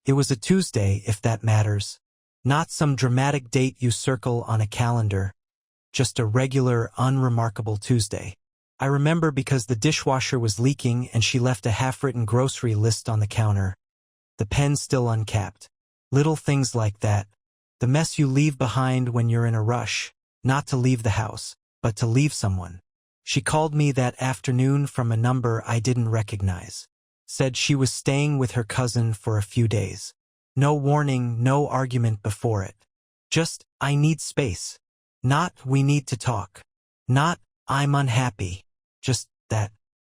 It was a Tuesday, if that matters. Not some dramatic date you circle on a calendar. Just a regular, unremarkable Tuesday. I remember because the dishwasher was leaking and she left a half-written grocery list on the counter. The pen still uncapped. Little things like that. The mess you leave behind when you're in a rush. Not to leave the house, but to leave someone. She called me that afternoon from a number I didn't recognize. Said she was staying with her cousin for a few days. No warning, no argument before it. Just, I need space. Not, we need to talk. Not, I'm unhappy. Just that.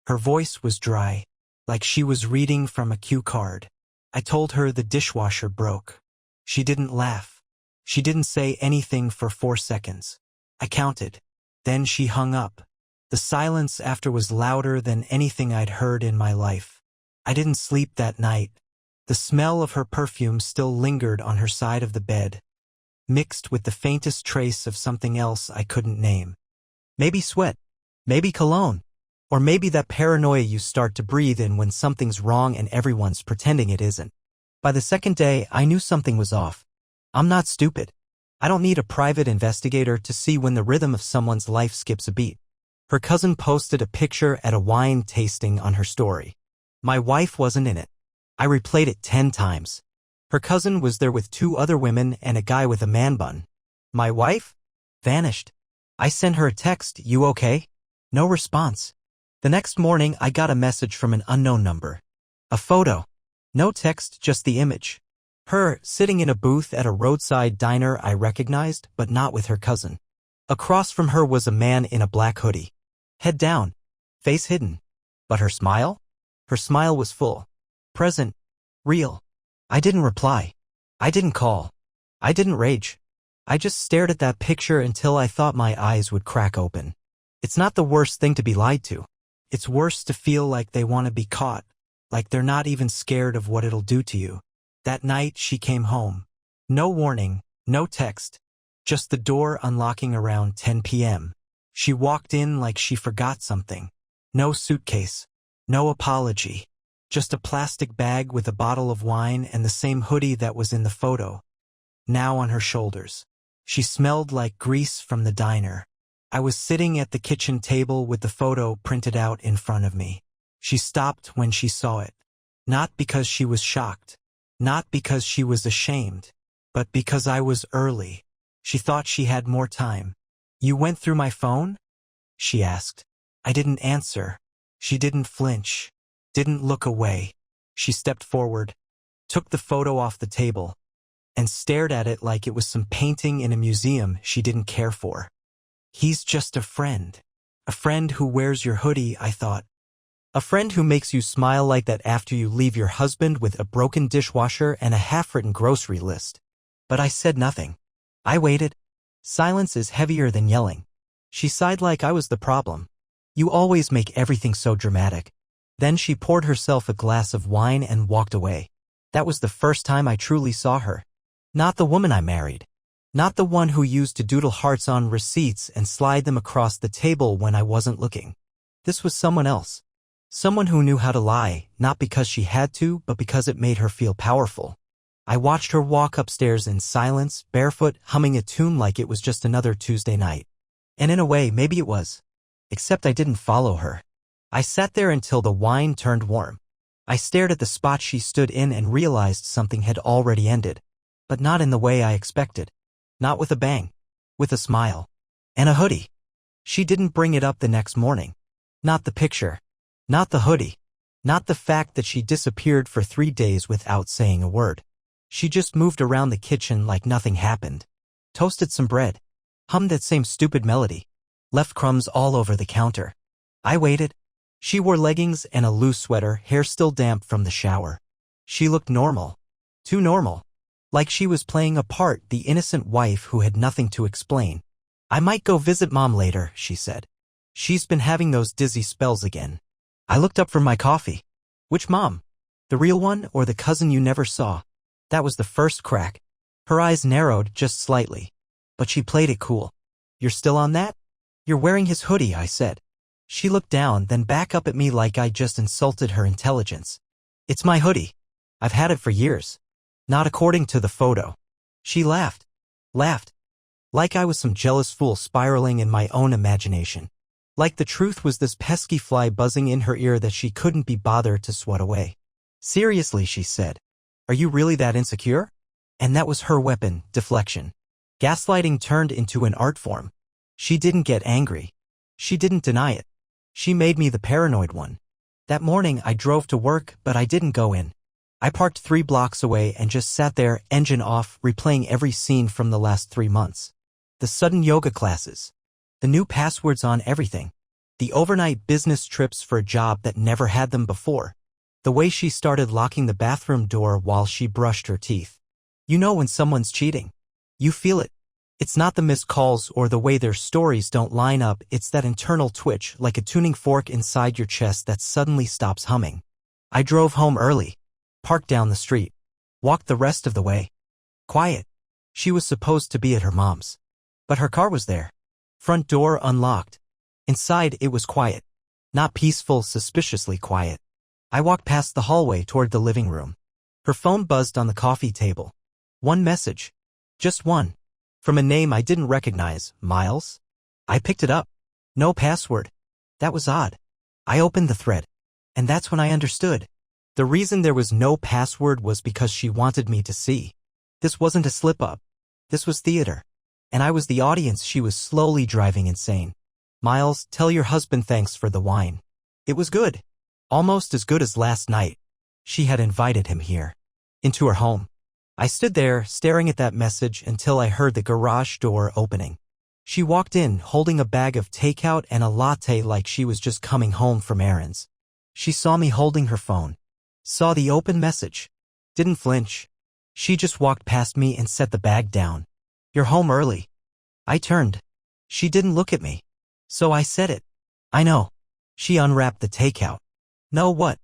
Her voice was dry, like she was reading from a cue card. I told her the dishwasher broke. She didn't laugh. She didn't say anything for 4 seconds. I counted. Then she hung up. The silence after was louder than anything I'd heard in my life. I didn't sleep that night. The smell of her perfume still lingered on her side of the bed, mixed with the faintest trace of something else I couldn't name. Maybe sweat, maybe cologne, or maybe that paranoia you start to breathe in when something's wrong and everyone's pretending it isn't. By the second day, I knew something was off. I'm not stupid. I don't need a private investigator to see when the rhythm of someone's life skips a beat. Her cousin posted a picture at a wine tasting on her story. My wife wasn't in it. I replayed it 10 times. Her cousin was there with 2 other women and a guy with a man bun. My wife? Vanished. I sent her a text, "You okay?" No response. The next morning, I got a message from an unknown number. A photo. No text, just the image. Her, sitting in a booth at a roadside diner I recognized, but not with her cousin. Across from her was a man in a black hoodie. Head down. Face hidden. But her smile? Her smile was full. Present. Real. I didn't reply. I didn't call. I didn't rage. I just stared at that picture until I thought my eyes would crack open. It's not the worst thing to be lied to. It's worse to feel like they want to be caught, like they're not even scared of what it'll do to you. That night, she came home. No warning, no text, just the door unlocking around 10 p.m. She walked in like she forgot something. No suitcase, no apology, just a plastic bag with a bottle of wine and the same hoodie that was in the photo, now on her shoulders. She smelled like grease from the diner. I was sitting at the kitchen table with the photo printed out in front of me. She stopped when she saw it. Not because she was shocked. Not because she was ashamed. But because I was early. She thought she had more time. "You went through my phone?" she asked. I didn't answer. She didn't flinch. Didn't look away. She stepped forward, took the photo off the table, and stared at it like it was some painting in a museum she didn't care for. He's just a friend. A friend who wears your hoodie, I thought. A friend who makes you smile like that after you leave your husband with a broken dishwasher and a half-written grocery list. But I said nothing. I waited. Silence is heavier than yelling. She sighed like I was the problem. "You always make everything so dramatic." Then she poured herself a glass of wine and walked away. That was the first time I truly saw her. Not the woman I married. Not the one who used to doodle hearts on receipts and slide them across the table when I wasn't looking. This was someone else. Someone who knew how to lie, not because she had to, but because it made her feel powerful. I watched her walk upstairs in silence, barefoot, humming a tune like it was just another Tuesday night. And in a way, maybe it was. Except I didn't follow her. I sat there until the wine turned warm. I stared at the spot she stood in and realized something had already ended. But not in the way I expected. Not with a bang. With a smile. And a hoodie. She didn't bring it up the next morning. Not the picture. Not the hoodie. Not the fact that she disappeared for 3 days without saying a word. She just moved around the kitchen like nothing happened. Toasted some bread. Hummed that same stupid melody. Left crumbs all over the counter. I waited. She wore leggings and a loose sweater, hair still damp from the shower. She looked normal. Too normal. Like she was playing a part, the innocent wife who had nothing to explain. "I might go visit Mom later," she said. "She's been having those dizzy spells again." I looked up from my coffee. Which mom? The real one or the cousin you never saw? That was the first crack. Her eyes narrowed just slightly. But she played it cool. "You're still on that?" "You're wearing his hoodie," I said. She looked down, then back up at me like I just insulted her intelligence. "It's my hoodie. I've had it for years." Not according to the photo. She laughed. Laughed. Like I was some jealous fool spiraling in my own imagination. Like the truth was this pesky fly buzzing in her ear that she couldn't be bothered to swat away. Seriously, she said. Are you really that insecure? And that was her weapon, deflection. Gaslighting turned into an art form. She didn't get angry. She didn't deny it. She made me the paranoid one. That morning I drove to work, but I didn't go in. I parked 3 blocks away and just sat there, engine off, replaying every scene from the last 3 months. The sudden yoga classes. The new passwords on everything. The overnight business trips for a job that never had them before. The way she started locking the bathroom door while she brushed her teeth. You know when someone's cheating. You feel it. It's not the missed calls or the way their stories don't line up, it's that internal twitch like a tuning fork inside your chest that suddenly stops humming. I drove home early. Parked down the street. Walked the rest of the way. Quiet. She was supposed to be at her mom's. But her car was there. Front door unlocked. Inside it was quiet. Not peaceful, suspiciously quiet. I walked past the hallway toward the living room. Her phone buzzed on the coffee table. One message. Just one. From a name I didn't recognize, Miles. I picked it up. No password. That was odd. I opened the thread. And that's when I understood. The reason there was no password was because she wanted me to see. This wasn't a slip-up. This was theater. And I was the audience she was slowly driving insane. Miles, tell your husband thanks for the wine. It was good. Almost as good as last night. She had invited him here. Into her home. I stood there, staring at that message until I heard the garage door opening. She walked in, holding a bag of takeout and a latte like she was just coming home from errands. She saw me holding her phone. Saw the open message. Didn't flinch. She just walked past me and set the bag down. You're home early. I turned. She didn't look at me. So I said it. I know. She unwrapped the takeout. Know what?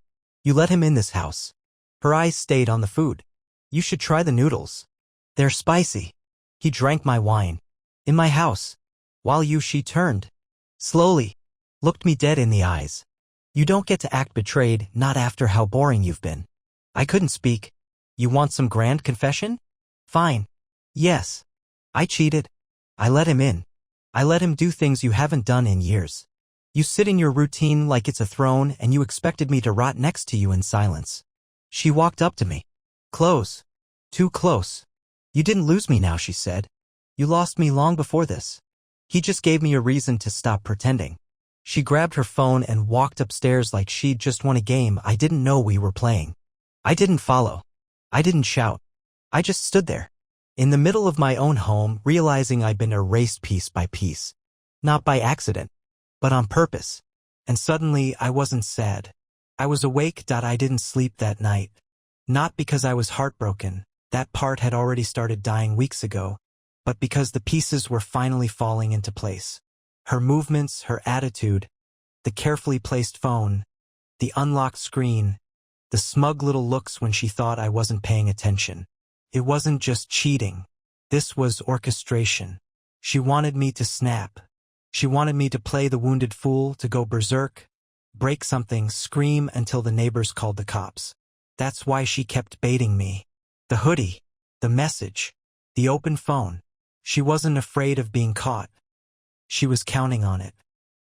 You let him in this house. Her eyes stayed on the food. You should try the noodles. They're spicy. He drank my wine. In my house. While she turned. Slowly. Looked me dead in the eyes. You don't get to act betrayed, not after how boring you've been. I couldn't speak. You want some grand confession? Fine. Yes. I cheated. I let him in. I let him do things you haven't done in years. You sit in your routine like it's a throne and you expected me to rot next to you in silence. She walked up to me. Close. Too close. You didn't lose me now, she said. You lost me long before this. He just gave me a reason to stop pretending. She grabbed her phone and walked upstairs like she'd just won a game I didn't know we were playing. I didn't follow. I didn't shout. I just stood there. In the middle of my own home, realizing I'd been erased piece by piece. Not by accident, but on purpose. And suddenly I wasn't sad. I was awake. I didn't sleep that night. Not because I was heartbroken, that part had already started dying weeks ago, but because the pieces were finally falling into place. Her movements, her attitude, the carefully placed phone, the unlocked screen, the smug little looks when she thought I wasn't paying attention. It wasn't just cheating. This was orchestration. She wanted me to snap. She wanted me to play the wounded fool, to go berserk, break something, scream until the neighbors called the cops. That's why she kept baiting me. The hoodie, the message, the open phone. She wasn't afraid of being caught. She was counting on it.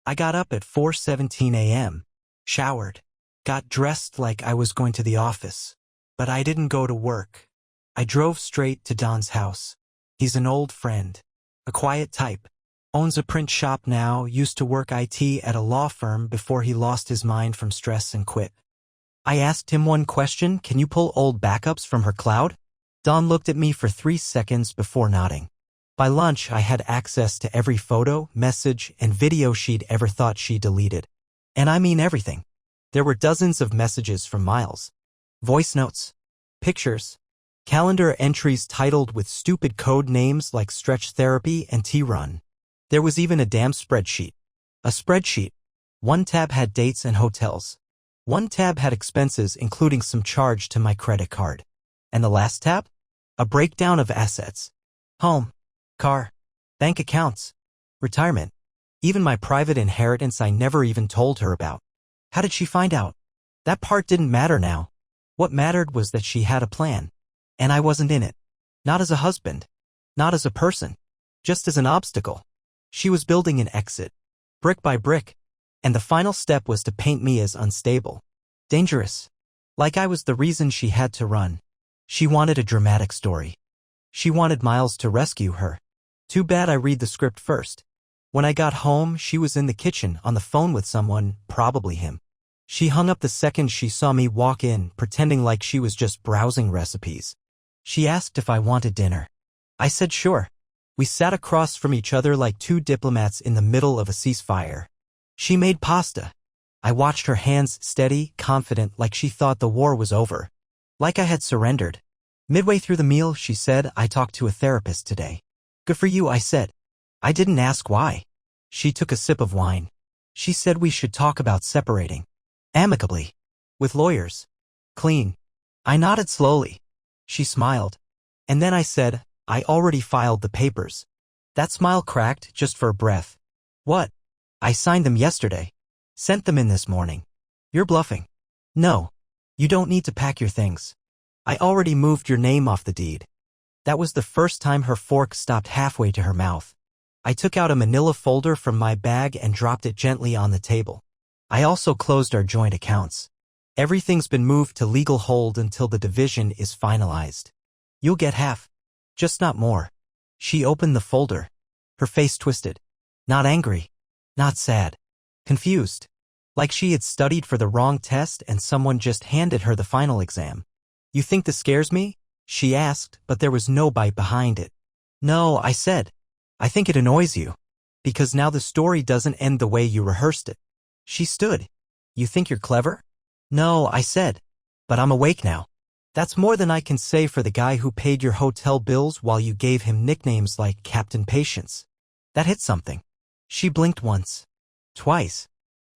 I got up at 4:17 a.m., showered, got dressed like I was going to the office. But I didn't go to work. I drove straight to Don's house. He's an old friend, a quiet type, owns a print shop now, used to work IT at a law firm before he lost his mind from stress and quit. I asked him one question, can you pull old backups from her cloud? Don looked at me for 3 seconds before nodding. By lunch, I had access to every photo, message, and video she'd ever thought she deleted. And I mean everything. There were dozens of messages from Miles. Voice notes. Pictures. Calendar entries titled with stupid code names like Stretch Therapy and T-Run. There was even a damn spreadsheet. A spreadsheet. One tab had dates and hotels. One tab had expenses including some charge to my credit card. And the last tab? A breakdown of assets. Home. Car. Bank accounts. Retirement. Even my private inheritance I never even told her about. How did she find out? That part didn't matter now. What mattered was that she had a plan. And I wasn't in it. Not as a husband. Not as a person. Just as an obstacle. She was building an exit. Brick by brick. And the final step was to paint me as unstable. Dangerous. Like I was the reason she had to run. She wanted a dramatic story. She wanted Miles to rescue her. Too bad I read the script first. When I got home, she was in the kitchen on the phone with someone, probably him. She hung up the second she saw me walk in, pretending like she was just browsing recipes. She asked if I wanted dinner. I said sure. We sat across from each other like two diplomats in the middle of a ceasefire. She made pasta. I watched her hands steady, confident, like she thought the war was over. Like I had surrendered. Midway through the meal, she said, "I talked to a therapist today." "Good for you," I said. I didn't ask why. She took a sip of wine. She said we should talk about separating. Amicably. With lawyers. Clean. I nodded slowly. She smiled. And then I said, "I already filed the papers." That smile cracked just for a breath. "What?" "I signed them yesterday. Sent them in this morning." "You're bluffing." "No. You don't need to pack your things. I already moved your name off the deed." That was the first time her fork stopped halfway to her mouth. I took out a manila folder from my bag and dropped it gently on the table. I also closed our joint accounts. Everything's been moved to legal hold until the division is finalized. You'll get half. Just not more. She opened the folder. Her face twisted. Not angry. Not sad. Confused. Like she had studied for the wrong test and someone just handed her the final exam. "You think this scares me?" she asked, but there was no bite behind it. "No," I said. "I think it annoys you. Because now the story doesn't end the way you rehearsed it." She stood. "You think you're clever?" "No," I said. "But I'm awake now. That's more than I can say for the guy who paid your hotel bills while you gave him nicknames like Captain Patience." That hit something. She blinked once. Twice.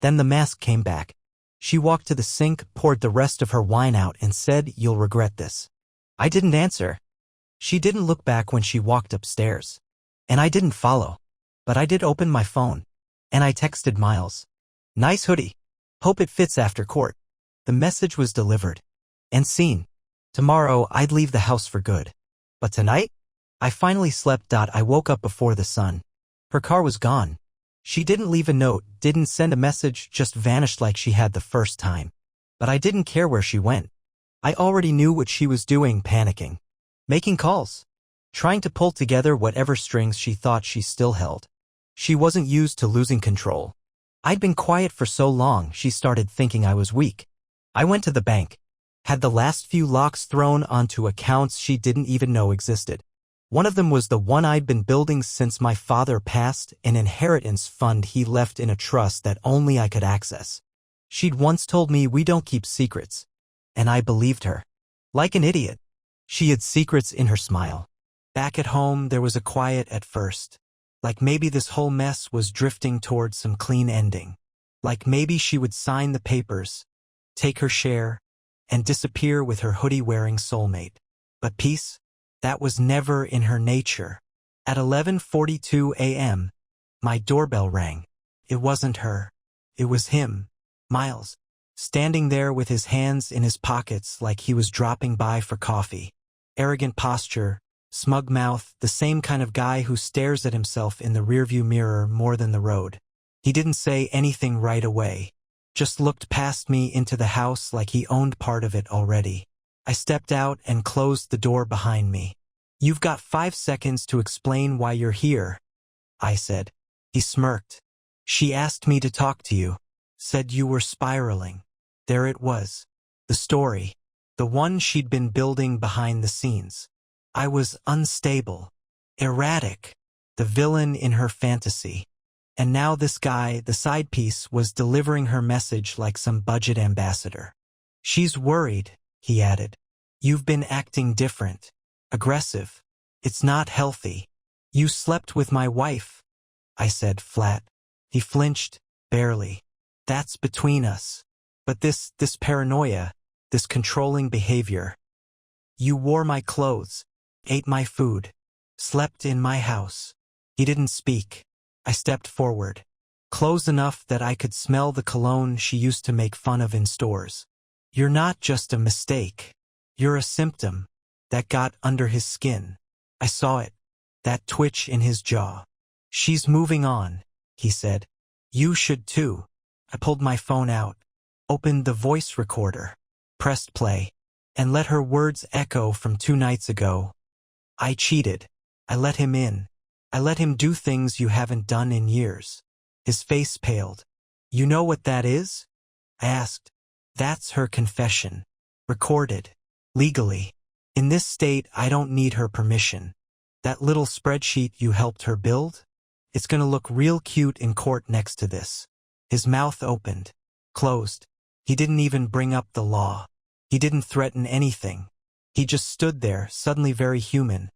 Then the mask came back. She walked to the sink, poured the rest of her wine out, and said, "You'll regret this." I didn't answer. She didn't look back when she walked upstairs. And I didn't follow. But I did open my phone. And I texted Miles. "Nice hoodie. Hope it fits after court." The message was delivered. And seen. Tomorrow, I'd leave the house for good. But tonight? I finally slept. I woke up before the sun. Her car was gone. She didn't leave a note, didn't send a message, just vanished like she had the first time. But I didn't care where she went. I already knew what she was doing, panicking. Making calls. Trying to pull together whatever strings she thought she still held. She wasn't used to losing control. I'd been quiet for so long, she started thinking I was weak. I went to the bank. Had the last few locks thrown onto accounts she didn't even know existed. One of them was the one I'd been building since my father passed, an inheritance fund he left in a trust that only I could access. She'd once told me we don't keep secrets. And I believed her. Like an idiot. She had secrets in her smile. Back at home, there was a quiet at first. Like maybe this whole mess was drifting towards some clean ending. Like maybe she would sign the papers, take her share, and disappear with her hoodie-wearing soulmate. But peace? That was never in her nature. At 11:42 a.m., my doorbell rang. It wasn't her. It was him, Miles, standing there with his hands in his pockets like he was dropping by for coffee. Arrogant posture, smug mouth, the same kind of guy who stares at himself in the rearview mirror more than the road. He didn't say anything right away. Just looked past me into the house like he owned part of it already. I stepped out and closed the door behind me. "You've got 5 seconds to explain why you're here," I said. He smirked. "She asked me to talk to you. Said you were spiraling." There it was. The story. The one she'd been building behind the scenes. I was unstable. Erratic. The villain in her fantasy. And now this guy, the side piece, was delivering her message like some budget ambassador. "She's worried," he added. "You've been acting different. Aggressive. It's not healthy." "You slept with my wife," I said flat. He flinched, barely. "That's between us. But this paranoia, this controlling behavior. You wore my clothes, ate my food, slept in my house." He didn't speak. I stepped forward. Close enough that I could smell the cologne she used to make fun of in stores. "You're not just a mistake. You're a symptom. that got under his skin. I saw it, that twitch in his jaw. "She's moving on," he said. "You should too." I pulled my phone out, opened the voice recorder, pressed play, and let her words echo from 2 nights ago. "I cheated. I let him in. I let him do things you haven't done in years." His face paled. "You know what that is?" I asked. "That's her confession. Recorded. Legally. In this state, I don't need her permission. That little spreadsheet you helped her build? It's gonna look real cute in court next to this." His mouth opened, closed. He didn't even bring up the law. He didn't threaten anything. He just stood there, suddenly very human,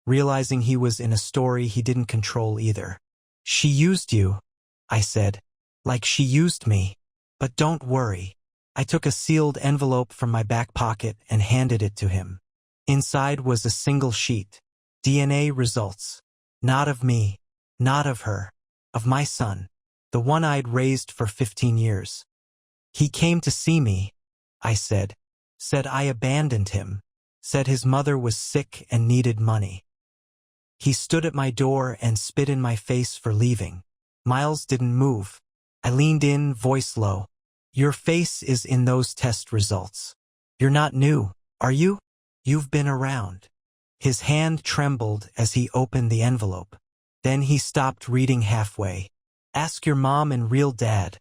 realizing he was in a story he didn't control either. "She used you," I said, "like she used me. But don't worry." I took a sealed envelope from my back pocket and handed it to him. Inside was a single sheet. DNA results. Not of me. Not of her. Of my son. The one I'd raised for 15 years. "He came to see me," I said. "Said I abandoned him. Said his mother was sick and needed money." He stood at my door and spit in my face for leaving. Miles didn't move. I leaned in, voice low. "Your face is in those test results. You're not new, are you? You've been around." His hand trembled as he opened the envelope. Then he stopped reading halfway. "Ask your mom and real dad,"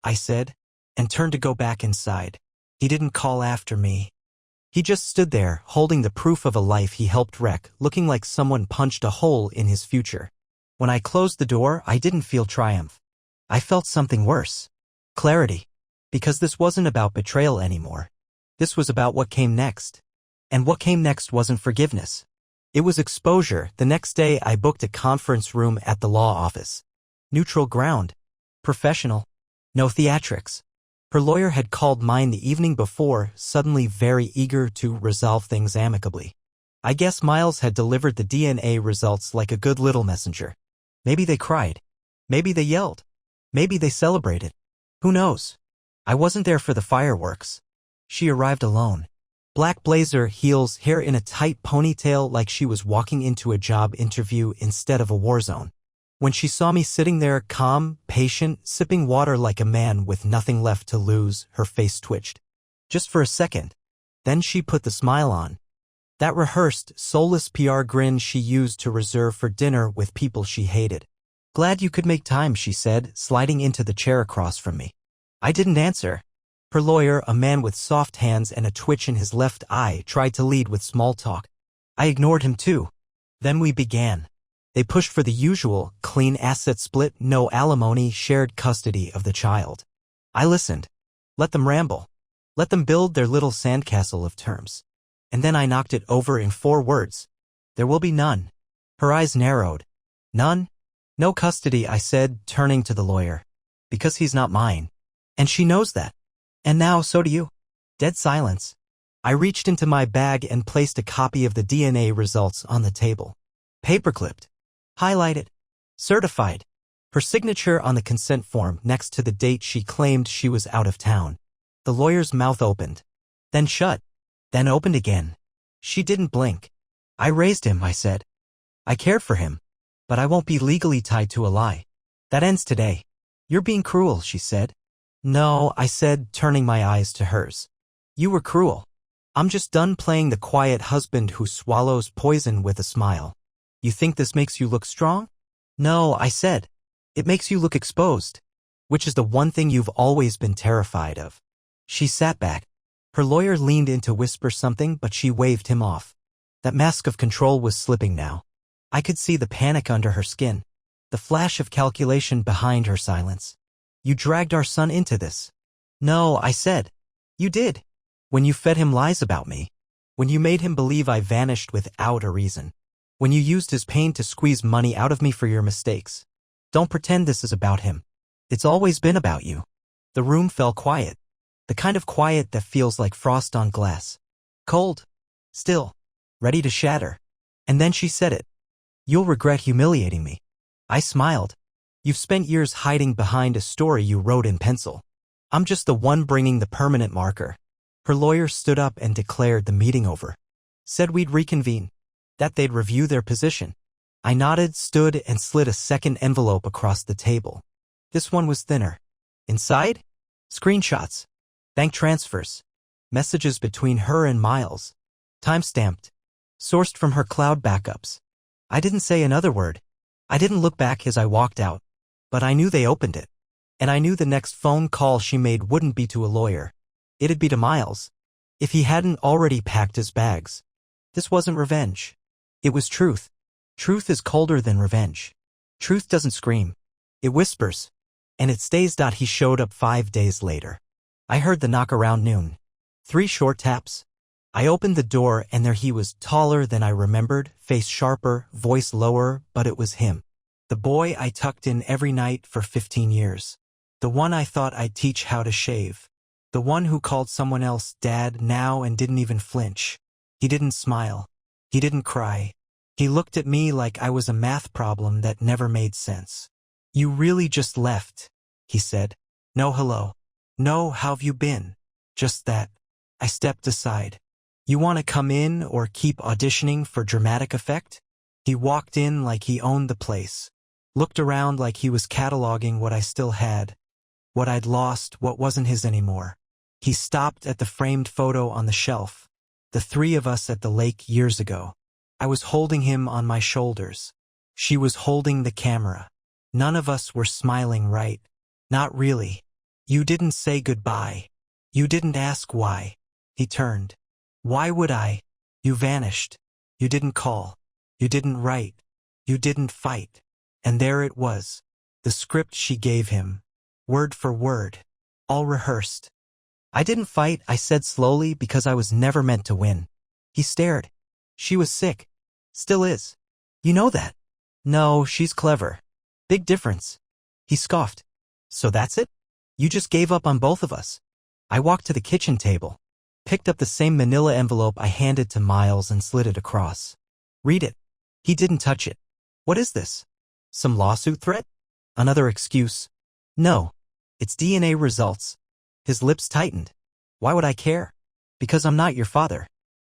I said, and turned to go back inside. He didn't call after me. He just stood there, holding the proof of a life he helped wreck, looking like someone punched a hole in his future. When I closed the door, I didn't feel triumph. I felt something worse. Clarity. Because this wasn't about betrayal anymore. This was about what came next. And what came next wasn't forgiveness. It was exposure. The next day, I booked a conference room at the law office. Neutral ground. Professional. No theatrics. Her lawyer had called mine the evening before, suddenly very eager to resolve things amicably. I guess Miles had delivered the DNA results like a good little messenger. Maybe they cried. Maybe they yelled. Maybe they celebrated. Who knows? I wasn't there for the fireworks. She arrived alone. Black blazer, heels, hair in a tight ponytail like she was walking into a job interview instead of a war zone. When she saw me sitting there, calm, patient, sipping water like a man with nothing left to lose, her face twitched. Just for a second. Then she put the smile on. That rehearsed, soulless PR grin she used to reserve for dinner with people she hated. "Glad you could make time," she said, sliding into the chair across from me. I didn't answer. Her lawyer, a man with soft hands and a twitch in his left eye, tried to lead with small talk. I ignored him too. Then we began. They pushed for the usual, clean asset split, no alimony, shared custody of the child. I listened. Let them ramble. Let them build their little sandcastle of terms. And then I knocked it over in 4 words. There will be none. Her eyes narrowed. None? No custody, I said, turning to the lawyer. Because he's not mine. And she knows that. And now, so do you. Dead silence. I reached into my bag and placed a copy of the DNA results on the table. Paperclipped. Highlighted. Certified. Her signature on the consent form next to the date she claimed she was out of town. The lawyer's mouth opened. Then shut. Then opened again. She didn't blink. "I raised him," I said. "I cared for him. But I won't be legally tied to a lie. That ends today." "You're being cruel," she said. "No," I said, turning my eyes to hers. "You were cruel. I'm just done playing the quiet husband who swallows poison with a smile. You think this makes you look strong?" "No," I said. "It makes you look exposed. Which is the one thing you've always been terrified of." She sat back. Her lawyer leaned in to whisper something, but she waved him off. That mask of control was slipping now. I could see the panic under her skin, the flash of calculation behind her silence. "You dragged our son into this." "No," I said. "You did. When you fed him lies about me. When you made him believe I vanished without a reason. When you used his pain to squeeze money out of me for your mistakes. Don't pretend this is about him. It's always been about you." The room fell quiet. The kind of quiet that feels like frost on glass. Cold. Still. Ready to shatter. And then she said it. "You'll regret humiliating me." I smiled. "You've spent years hiding behind a story you wrote in pencil. I'm just the one bringing the permanent marker." Her lawyer stood up and declared the meeting over. Said we'd reconvene. That they'd review their position. I nodded, stood, and slid a second envelope across the table. This one was thinner. Inside? Screenshots. Bank transfers. Messages between her and Miles. Timestamped. Sourced from her cloud backups. I didn't say another word. I didn't look back as I walked out. But I knew they opened it. And I knew the next phone call she made wouldn't be to a lawyer. It'd be to Miles. If he hadn't already packed his bags. This wasn't revenge. It was truth. Truth is colder than revenge. Truth doesn't scream. It whispers. And it stays. He showed up 5 days later. I heard the knock around noon. 3 short taps. I opened the door and there he was, taller than I remembered, face sharper, voice lower, but it was him. The boy I tucked in every night for 15 years. The one I thought I'd teach how to shave. The one who called someone else dad now and didn't even flinch. He didn't smile. He didn't cry. He looked at me like I was a math problem that never made sense. You really just left, he said. No hello. No how've you been. Just that. I stepped aside. You want to come in or keep auditioning for dramatic effect? He walked in like he owned the place. Looked around like he was cataloging what I still had. What I'd lost, what wasn't his anymore. He stopped at the framed photo on the shelf. The 3 of us at the lake years ago. I was holding him on my shoulders. She was holding the camera. None of us were smiling, right? Not really. You didn't say goodbye. You didn't ask why. He turned. Why would I? You vanished. You didn't call. You didn't write. You didn't fight. And there it was. The script she gave him. Word for word. All rehearsed. I didn't fight, I said slowly, because I was never meant to win. He stared. She was sick. Still is. You know that. No, she's clever. Big difference. He scoffed. So that's it? You just gave up on both of us. I walked to the kitchen table. Picked up the same manila envelope I handed to Miles and slid it across. Read it. He didn't touch it. What is this? Some lawsuit threat? Another excuse? No. It's DNA results. His lips tightened. Why would I care? Because I'm not your father.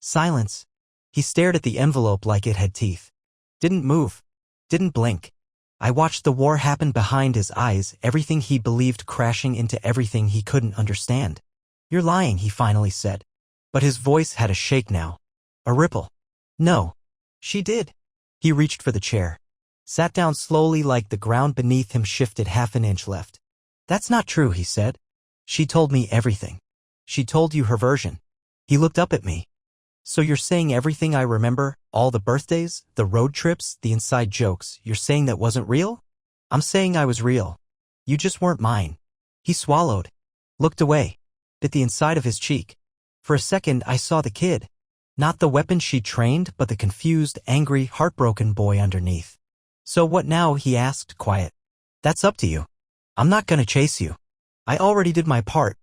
Silence. He stared at the envelope like it had teeth. Didn't move. Didn't blink. I watched the war happen behind his eyes, everything he believed crashing into everything he couldn't understand. You're lying, he finally said. But his voice had a shake now. A ripple. No. She did. He reached for the chair. Sat down slowly like the ground beneath him shifted half an inch left. That's not true, he said. She told me everything. She told you her version. He looked up at me. So you're saying everything I remember, all the birthdays, the road trips, the inside jokes, you're saying that wasn't real? I'm saying I was real. You just weren't mine. He swallowed. Looked away. Bit the inside of his cheek. For a second I saw the kid. Not the weapon she trained, but the confused, angry, heartbroken boy underneath. So what now, he asked, quiet. That's up to you. I'm not gonna chase you. I already did my part.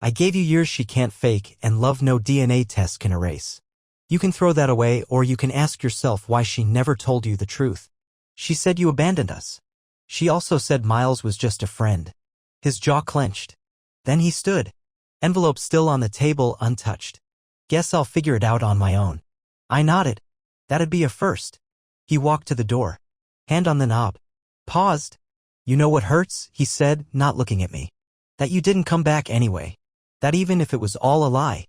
I gave you years she can't fake and love no DNA test can erase. You can throw that away, or you can ask yourself why she never told you the truth. She said you abandoned us. She also said Miles was just a friend. His jaw clenched. Then he stood. Envelope still on the table, untouched. Guess I'll figure it out on my own. I nodded. That'd be a first. He walked to the door. Hand on the knob. Paused. You know what hurts, he said, not looking at me. That you didn't come back anyway. That even if it was all a lie.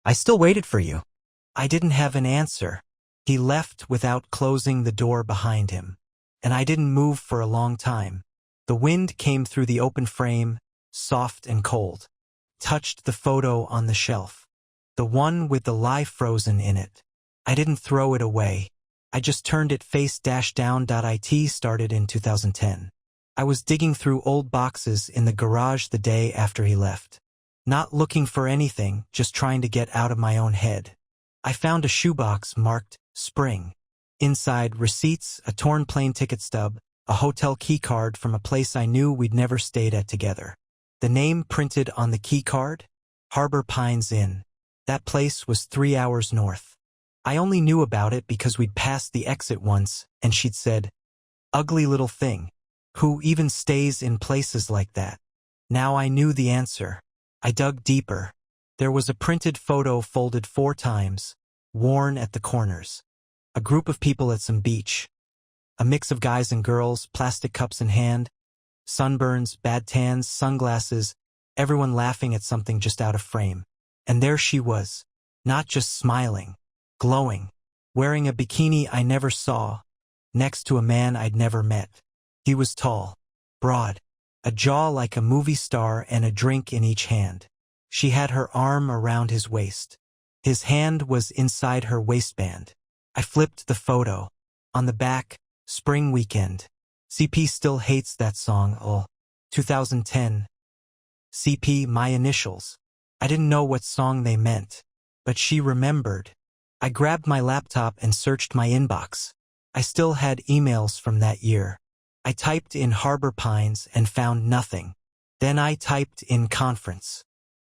I still waited for you. I didn't have an answer. He left without closing the door behind him. And I didn't move for a long time. The wind came through the open frame, soft and cold. Touched the photo on the shelf. The one with the lie frozen in it. I didn't throw it away. I just turned it face down. It started in 2010. I was digging through old boxes in the garage the day after he left. Not looking for anything, just trying to get out of my own head. I found a shoebox marked Spring. Inside, receipts, a torn plane ticket stub, a hotel key card from a place I knew we'd never stayed at together. The name printed on the key card? Harbor Pines Inn. That place was 3 hours north. I only knew about it because we'd passed the exit once, and she'd said, "Ugly little thing. Who even stays in places like that?" Now I knew the answer. I dug deeper. There was a printed photo folded 4 times. worn at the corners. A group of people at some beach. A mix of guys and girls, plastic cups in hand, sunburns, bad tans, sunglasses, everyone laughing at something just out of frame. And there she was, not just smiling, glowing, wearing a bikini I never saw, next to a man I'd never met. He was tall, broad, a jaw like a movie star and a drink in each hand. She had her arm around his waist. His hand was inside her waistband. I flipped the photo. On the back, Spring Weekend. CP still hates that song, 2010. CP, my initials. I didn't know what song they meant, but she remembered. I grabbed my laptop and searched my inbox. I still had emails from that year. I typed in Harbor Pines and found nothing. Then I typed in conference.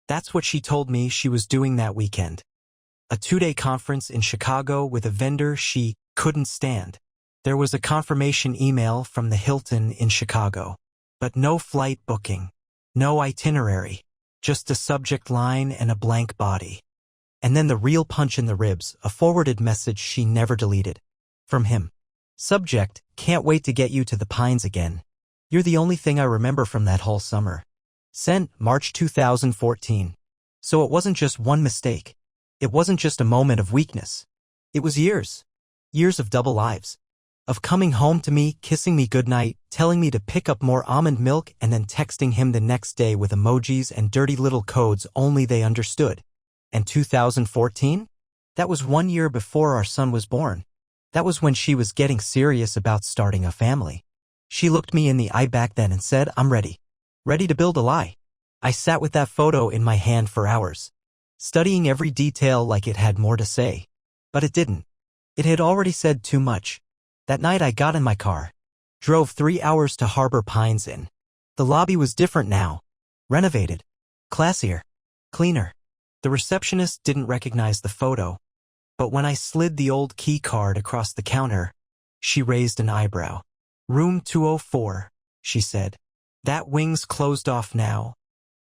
That's what she told me she was doing that weekend. A 2-day conference in Chicago with a vendor she couldn't stand. There was a confirmation email from the Hilton in Chicago, but no flight booking, no itinerary, just a subject line and a blank body. And then the real punch in the ribs, a forwarded message she never deleted. From him. Subject, can't wait to get you to the Pines again. You're the only thing I remember from that whole summer. Sent, March 2014. So it wasn't just one mistake. It wasn't just a moment of weakness. It was years. Years of double lives. Of coming home to me, kissing me goodnight, telling me to pick up more almond milk, and then texting him the next day with emojis and dirty little codes only they understood. And 2014? That was 1 year before our son was born. That was when she was getting serious about starting a family. She looked me in the eye back then and said, I'm ready. Ready to build a lie. I sat with that photo in my hand for hours, studying every detail like it had more to say. But it didn't. It had already said too much. That night I got in my car, drove 3 hours to Harbor Pines Inn. The lobby was different now. Renovated. Classier. Cleaner. The receptionist didn't recognize the photo, but when I slid the old key card across the counter, she raised an eyebrow. Room 204, she said. That wing's closed off now,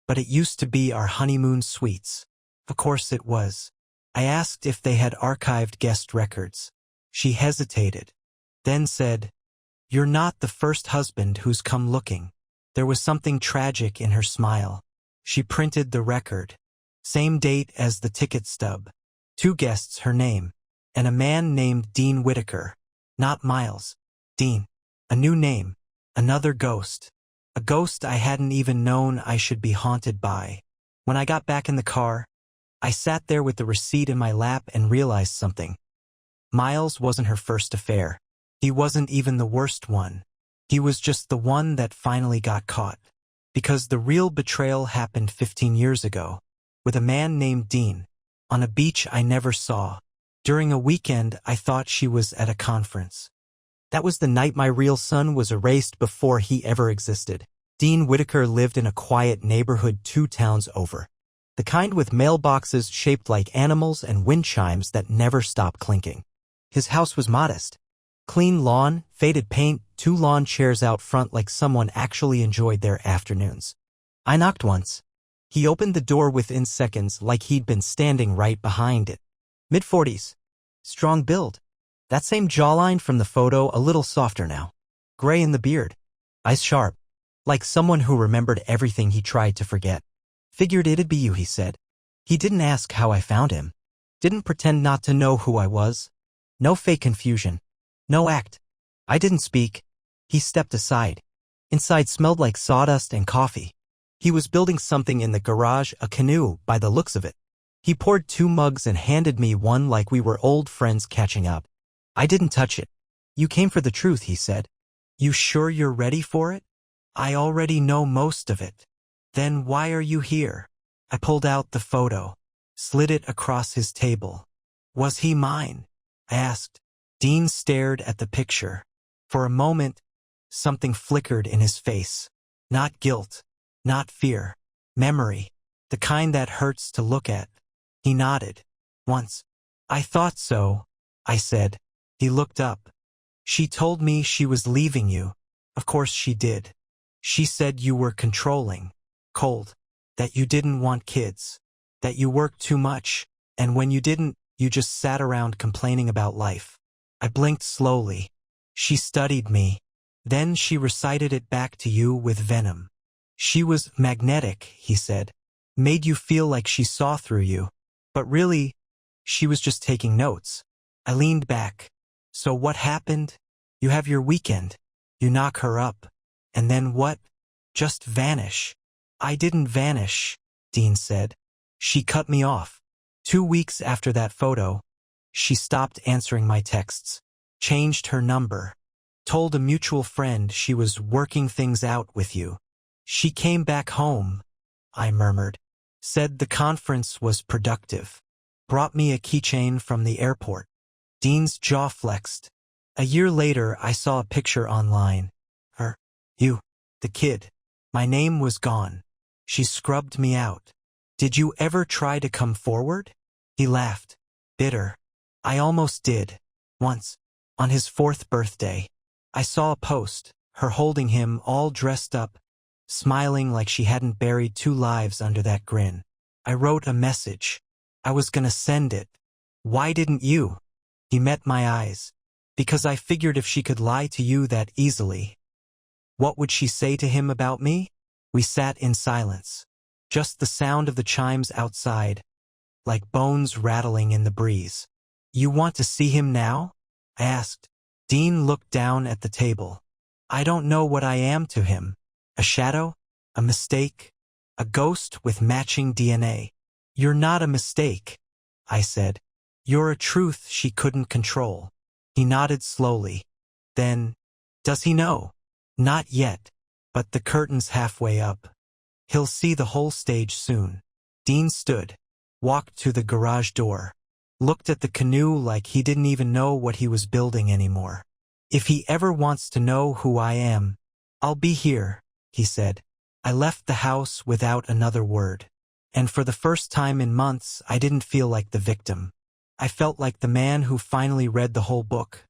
but it used to be our honeymoon suites. Of course it was. I asked if they had archived guest records. She hesitated, then said, You're not the first husband who's come looking. There was something tragic in her smile. She printed the record. Same date as the ticket stub. 2 guests, her name, and a man named Dean Whitaker. Not Miles. Dean. A new name. Another ghost. A ghost I hadn't even known I should be haunted by. When I got back in the car, I sat there with the receipt in my lap and realized something. Miles wasn't her first affair. He wasn't even the worst one. He was just the one that finally got caught. Because the real betrayal happened 15 years ago, with a man named Dean, on a beach I never saw. During a weekend I thought she was at a conference. That was the night my real son was erased before he ever existed. Dean Whitaker lived in a quiet neighborhood 2 towns over. The kind with mailboxes shaped like animals and wind chimes that never stop clinking. His house was modest. Clean lawn, faded paint, 2 lawn chairs out front like someone actually enjoyed their afternoons. I knocked once. He opened the door within seconds like he'd been standing right behind it. Mid-40s. Strong build. That same jawline from the photo, a little softer now. Gray in the beard. Eyes sharp. Like someone who remembered everything he tried to forget. Figured it'd be you, he said. He didn't ask how I found him. Didn't pretend not to know who I was. No fake confusion. No act. I didn't speak. He stepped aside. Inside smelled like sawdust and coffee. He was building something in the garage, a canoe, by the looks of it. He poured 2 mugs and handed me one like we were old friends catching up. I didn't touch it. You came for the truth, he said. You sure you're ready for it? I already know most of it. Then why are you here? I pulled out the photo, slid it across his table. Was he mine? I asked. Dean stared at the picture. For a moment, something flickered in his face. Not guilt, not fear, memory, the kind that hurts to look at. He nodded. Once. I thought so, I said. He looked up. She told me she was leaving you. Of course she did. She said you were controlling, cold, that you didn't want kids, that you worked too much, and when you didn't, you just sat around complaining about life. I blinked slowly. She studied me. Then she recited it back to you with venom. She was magnetic, he said. Made you feel like she saw through you. But really, she was just taking notes. I leaned back. So what happened? You have your weekend. You knock her up. And then what? Just vanish. I didn't vanish, Dean said. She cut me off. 2 weeks after that photo, she stopped answering my texts, changed her number, told a mutual friend she was working things out with you. She came back home, I murmured, said the conference was productive, brought me a keychain from the airport. Dean's jaw flexed. A year later, I saw a picture online. Her, you, the kid. My name was gone. She scrubbed me out. Did you ever try to come forward? He laughed, bitter. I almost did. Once, on his 4th birthday, I saw a post, her holding him all dressed up, smiling like she hadn't buried 2 lives under that grin. I wrote a message. I was gonna send it. Why didn't you? He met my eyes. Because I figured if she could lie to you that easily. What would she say to him about me? We sat in silence. Just the sound of the chimes outside, like bones rattling in the breeze. You want to see him now? I asked. Dean looked down at the table. I don't know what I am to him. A shadow? A mistake? A ghost with matching DNA? You're not a mistake, I said. You're a truth she couldn't control. He nodded slowly. Then, does he know? Not yet, but the curtain's halfway up. He'll see the whole stage soon. Dean stood, walked to the garage door, looked at the canoe like he didn't even know what he was building anymore. If he ever wants to know who I am, I'll be here, he said. I left the house without another word. And for the first time in months, I didn't feel like the victim. I felt like the man who finally read the whole book,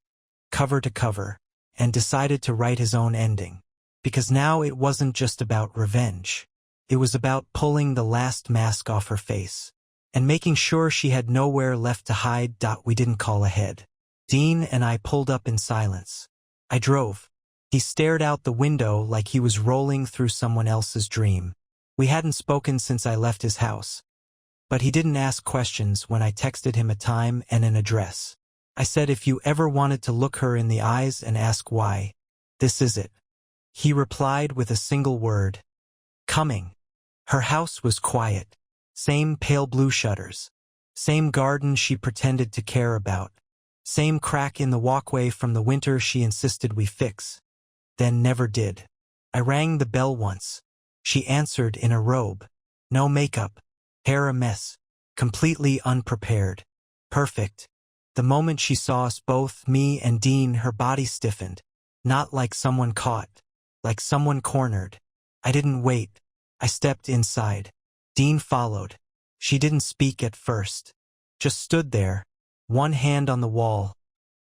cover to cover, and decided to write his own ending. Because now it wasn't just about revenge. It was about pulling the last mask off her face and making sure she had nowhere left to hide. We didn't call ahead. Dean and I pulled up in silence. I drove. He stared out the window like he was rolling through someone else's dream. We hadn't spoken since I left his house. But he didn't ask questions when I texted him a time and an address. I said if you ever wanted to look her in the eyes and ask why, this is it. He replied with a single word. Coming. Her house was quiet. Same pale blue shutters. Same garden she pretended to care about. Same crack in the walkway from the winter she insisted we fix. Then never did. I rang the bell once. She answered in a robe. No makeup. Hair a mess. Completely unprepared. Perfect. The moment she saw us both, me and Dean, her body stiffened. Not like someone caught. Like someone cornered. I didn't wait. I stepped inside. Dean followed. She didn't speak at first. Just stood there, one hand on the wall,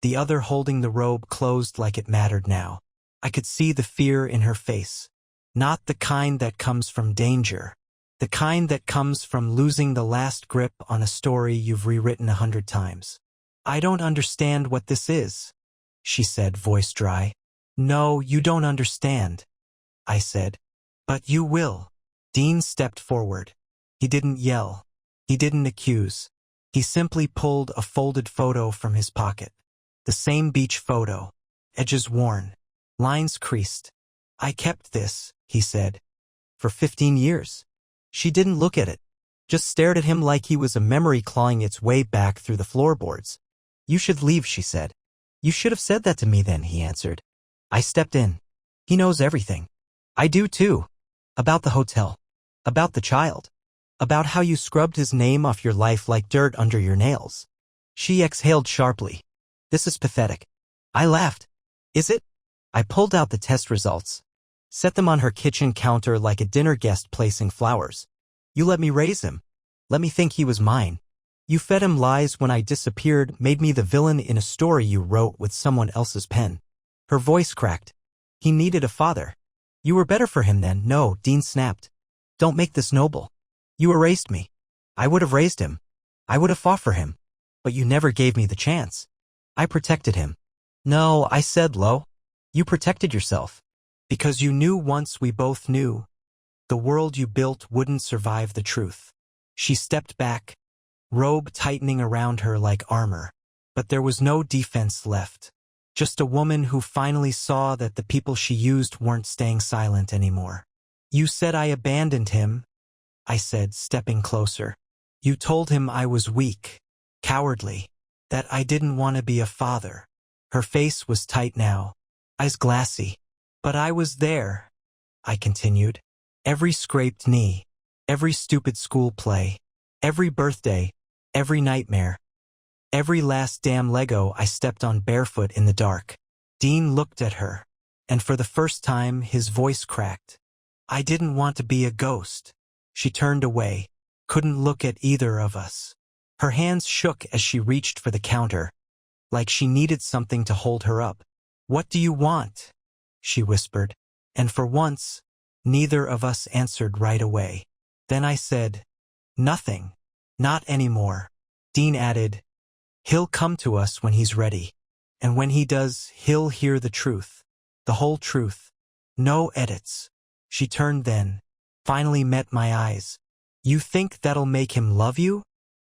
the other holding the robe closed like it mattered now. I could see the fear in her face. Not the kind that comes from danger. The kind that comes from losing the last grip on a story you've rewritten 100 times. I don't understand what this is, she said, voice dry. No, you don't understand, I said. But you will. Dean stepped forward. He didn't yell. He didn't accuse. He simply pulled a folded photo from his pocket. The same beach photo. Edges worn. Lines creased. I kept this, he said. For 15 years. She didn't look at it. Just stared at him like he was a memory clawing its way back through the floorboards. You should leave, she said. You should have said that to me then, he answered. I stepped in. He knows everything. I do too. About the hotel. About the child. About how you scrubbed his name off your life like dirt under your nails. She exhaled sharply. This is pathetic. I laughed. Is it? I pulled out the test results. Set them on her kitchen counter like a dinner guest placing flowers. You let me raise him. Let me think he was mine. You fed him lies when I disappeared, made me the villain in a story you wrote with someone else's pen. Her voice cracked. He needed a father. You were better for him then. No, Dean snapped. Don't make this noble. You erased me. I would have raised him. I would have fought for him. But you never gave me the chance. I protected him. No, I said low. You protected yourself. Because you knew once we both knew, the world you built wouldn't survive the truth. She stepped back, robe tightening around her like armor. But there was no defense left. Just a woman who finally saw that the people she used weren't staying silent anymore. You said I abandoned him, I said, stepping closer. You told him I was weak, cowardly, that I didn't want to be a father. Her face was tight now, eyes glassy. But I was there, I continued. Every scraped knee, every stupid school play, every birthday, every nightmare, every last damn Lego I stepped on barefoot in the dark. Dean looked at her, and for the first time his voice cracked. I didn't want to be a ghost. She turned away, couldn't look at either of us. Her hands shook as she reached for the counter, like she needed something to hold her up. What do you want? She whispered, and for once, neither of us answered right away. Then I said, nothing, not anymore. Dean added, he'll come to us when he's ready, and when he does, he'll hear the truth, the whole truth, no edits. She turned then, finally met my eyes. You think that'll make him love you?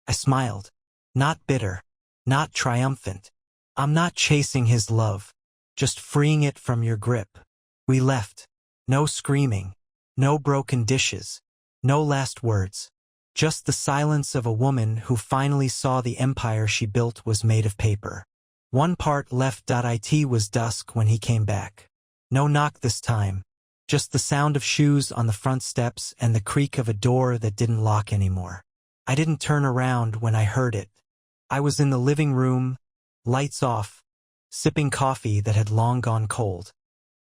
I smiled, not bitter, not triumphant. I'm not chasing his love, just freeing it from your grip. We left. No screaming, no broken dishes, no last words. Just the silence of a woman who finally saw the empire she built was made of paper. One part left. It was dusk when he came back. No knock this time, just the sound of shoes on the front steps and the creak of a door that didn't lock anymore. I didn't turn around when I heard it. I was in the living room, lights off, sipping coffee that had long gone cold.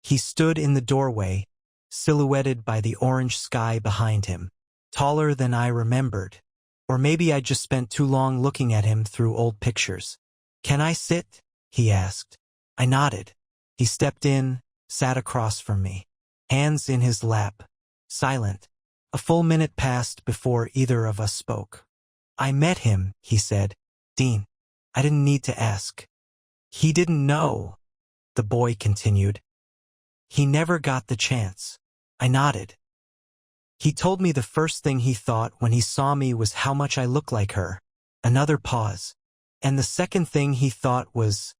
He stood in the doorway, silhouetted by the orange sky behind him, taller than I remembered. Or maybe I just spent too long looking at him through old pictures. Can I sit? He asked. I nodded. He stepped in, sat across from me, hands in his lap, silent. A full minute passed before either of us spoke. I met him, he said. Dean. I didn't need to ask. He didn't know, the boy continued. He never got the chance. I nodded. He told me the first thing he thought when he saw me was how much I looked like her. Another pause. And the second thing he thought was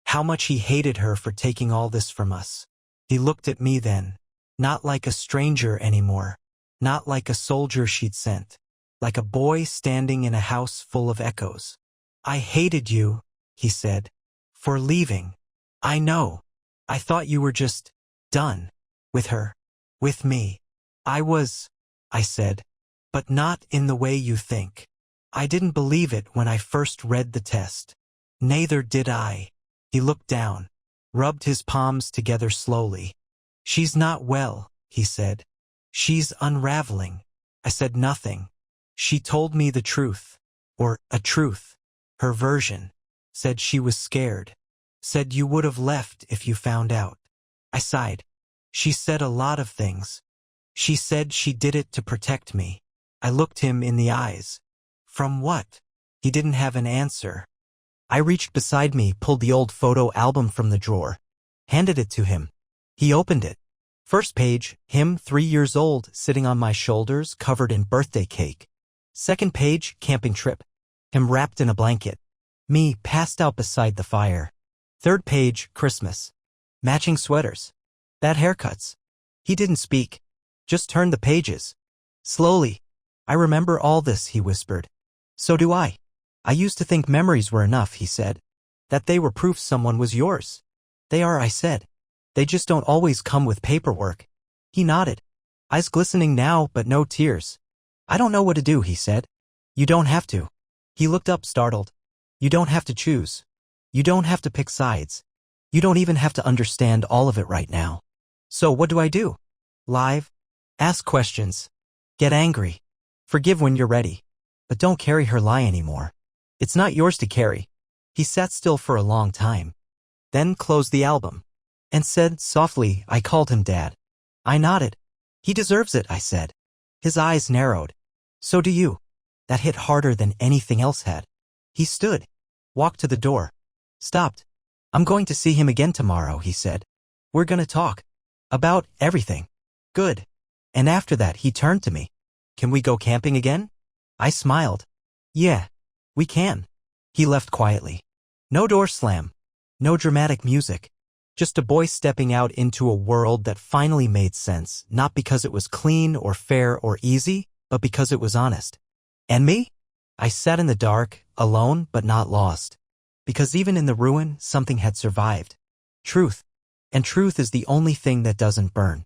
how much he hated her for taking all this from us. He looked at me then, not like a stranger anymore, not like a soldier she'd sent, like a boy standing in a house full of echoes. I hated you, he said, for leaving. I know. I thought you were just done with her, with me. I was, I said, but not in the way you think. I didn't believe it when I first read the test. Neither did I. He looked down, rubbed his palms together slowly. She's not well, he said. She's unraveling. I said nothing. She told me the truth, or a truth, her version. Said she was scared. Said you would have left if you found out. I sighed. She said a lot of things. She said she did it to protect me. I looked him in the eyes. From what? He didn't have an answer. I reached beside me, pulled the old photo album from the drawer, handed it to him. He opened it. First page, him 3 years old, sitting on my shoulders, covered in birthday cake. Second page, camping trip. Him wrapped in a blanket. Me, passed out beside the fire. Third page, Christmas. Matching sweaters. Bad haircuts. He didn't speak, just turned the pages. Slowly. I remember all this, he whispered. So do I. I used to think memories were enough, he said. That they were proof someone was yours. They are, I said. They just don't always come with paperwork. He nodded. Eyes glistening now, but no tears. I don't know what to do, he said. You don't have to. He looked up, startled. You don't have to choose. You don't have to pick sides. You don't even have to understand all of it right now. So what do I do? Live? Ask questions. Get angry. Forgive when you're ready. But don't carry her lie anymore. It's not yours to carry. He sat still for a long time. Then closed the album. And said softly, I called him Dad. I nodded. He deserves it, I said. His eyes narrowed. So do you. That hit harder than anything else had. He stood, walked to the door, stopped. I'm going to see him again tomorrow, he said. We're gonna talk. About everything. Good. And after that he turned to me. Can we go camping again? I smiled. Yeah, we can. He left quietly. No door slam. No dramatic music. Just a boy stepping out into a world that finally made sense, not because it was clean or fair or easy, but because it was honest. And me? I sat in the dark, alone but not lost. Because even in the ruin, something had survived. Truth. And truth is the only thing that doesn't burn.